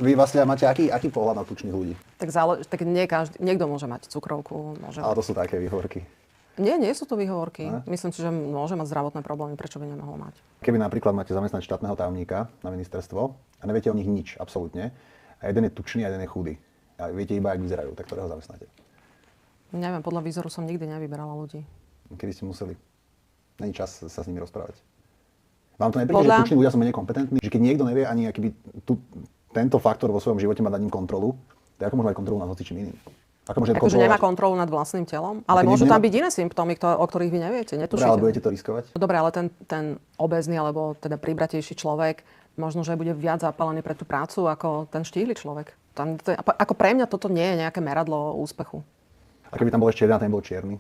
Vy vlastne máte aký pohľad na tučných ľudí? Tak nie niekto môže mať cukrovku. Ale to sú také výhovorky. Nie sú to výhovorky. Myslím si, že môže mať zdravotné problémy, prečo by nemohol mať. Keby napríklad máte zamestnať štátneho tajomníka na ministerstvo a neviete o nich nič, absolútne, a jeden je tučný a jeden je chudý, a viete iba, jak vyzerajú, tak ktorého zamestnáte? Neviem, podľa výzoru som nikdy nevyberala ľudí. Kedy ste museli? Není čas sa s nimi rozprávať. Vám to nepríde, že tuční ľudia sú menej kompetentní? Že keď niekto nevie ani akýby tento faktor vo svojom živote má nad ním kontrolu, tak ako môže mať kontrolu nad hocičím iným? Akože nemá kontrolu nad vlastným telom? Ale môžu tam byť iné symptómy, o ktorých vy neviete, netušíte. Dobre, ale budete to riskovať? Dobre, ale ten obézny alebo teda pribratejší človek možno, že bude viac zapálený pre tú prácu ako ten štíhly človek. Ako pre mňa toto nie je nejaké meradlo úspechu. A keby tam bol ešte jeden a ten bol čierny?